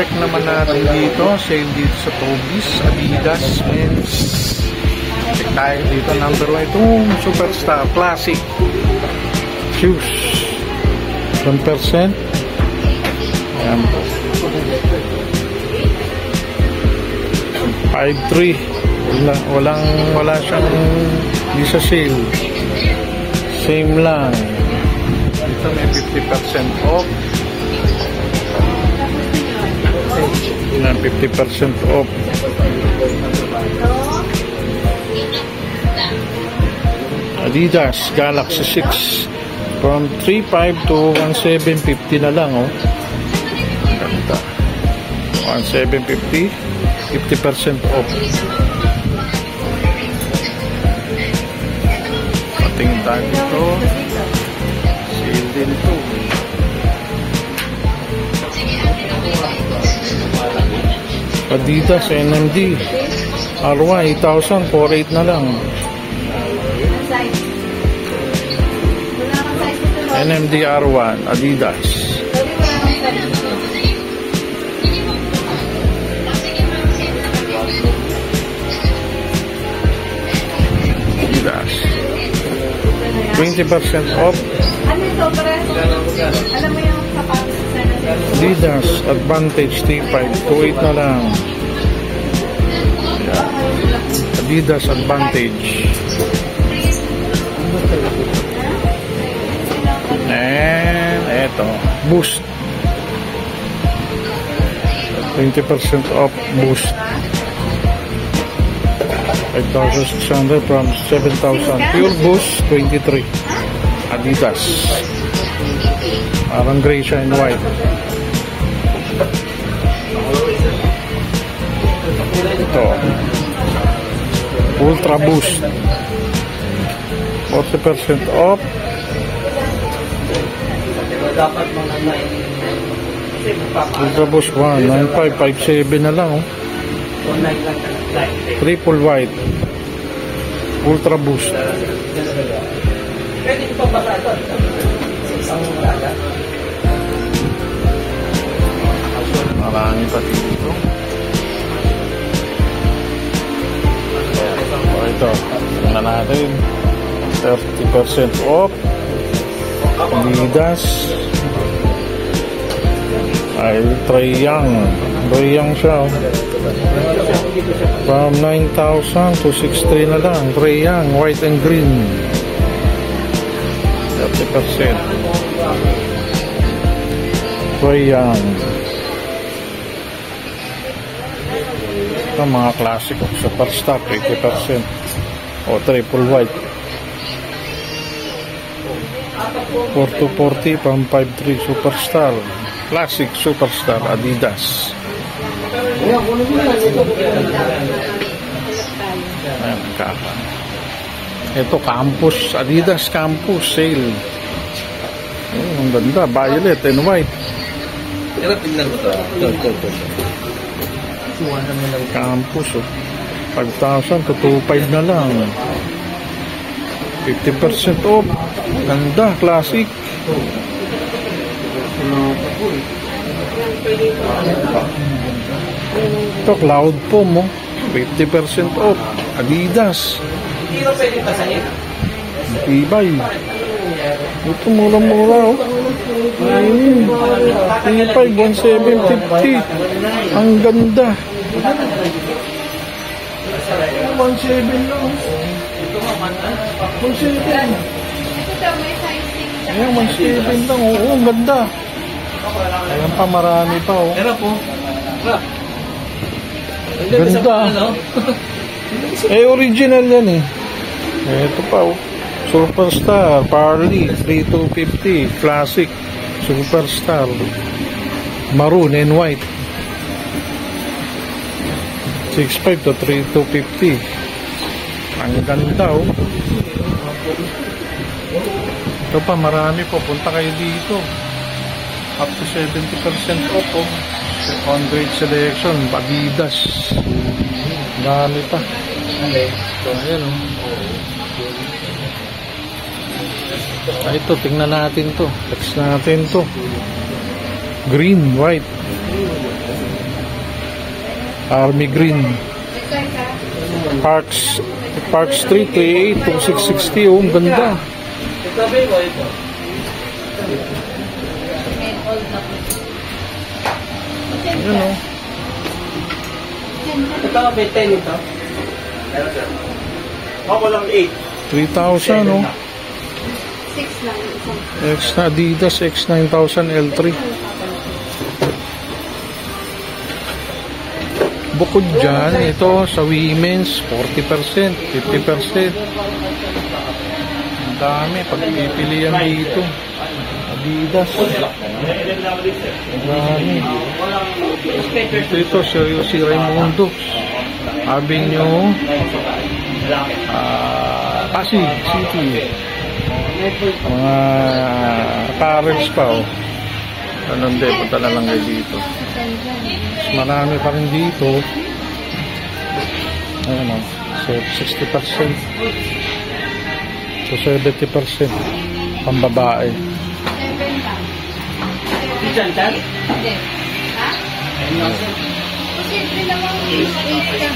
check naman natin dito. Sale dito sa Toby's, Adidas, men's. Check tayo dito. Number 1, itong Superstar Classic shoes. 1%. Ayan po. 5.3. Wala siyang di sa sale. Same lang. Dito may 50% off. Ayan, 50% off. Adidas Galaxy 6 from 3.5 to 1.750 na lang, oh. Ganda. 1.750, 50% off. Patingin tayo dito. Sale din to. Adidas NMD R1 8,000, 4.8 na lang. NMD R1 Adidas. Adidas 20% off. Adidas Advantage T5 2.8 na lang. Adidas Advantage. And eto, Boost 20% off. Boost 5,600 from 7,000. Pure Boost 23. Adidas, parang gray siya and white. Ito Ultra Boost 40% off. Ultra Boost 19557 na lang, oh. Triple white Ultra Boost. Marami pati dito. Ito, tingnan natin. 30% off. Adidas ay Treyang siya, oh. From 9,000 to 6,300 na lang. Treyang white and green 30%. Treyang. Ito mga classic, oh. Superstar 80% o triple white 4240 from 5.3. Superstar Classic Superstar Adidas. Ayan, kaka. Ito Campus Adidas Campus sale. Ang ganda, violet and white. Campus, oh. 5,000 to 2.5 na lang. 50% off. Ganda, classic. Ito Cloud Foam, oh. 50% off. Adidas. Tibay. Ito murang-mura, oh. Tibay 1,750. Ang ganda. 1,700 lang. 1,700. Ayan, 1,700 lang. Oo, ang ganda. Ayan pa, marami pa, oh. Ganda. Eh, original yan, eh. Ito pa, oh. Superstar Parley 3,250. Classic Superstar maroon and white 6,500 to 3,250. Ang ganda, oh. Ito pa, marami po. Punta kayo dito. Up to 70% off, oh. On grade selection Adidas. Dami pa. Ayan, oh. Ito, tingnan natin to. Text natin to. Green, white. Army Green. Park Street, 38, 2660. Oh, ang ganda. Ayan o. Ito, may 10 ito. Walang 8. 3,000 o. 6 lang. X na Adidas X9000 L3. Bukod dyan, ito sa women's 40%, 50%. Ang dami, pagpipilian dito. Adidas. Ang dami. Ito, si Raimundo. Avenue. Pasig City. Mga parents pa, oh. Anong din, punta na lang kayo dito. Mas marami pa rin dito. Ayan, oh. 60% to 70% pambabae. 7 lang. Diyan, Dad? Hindi. Ha? Kasi 3 lang ang 8 ka.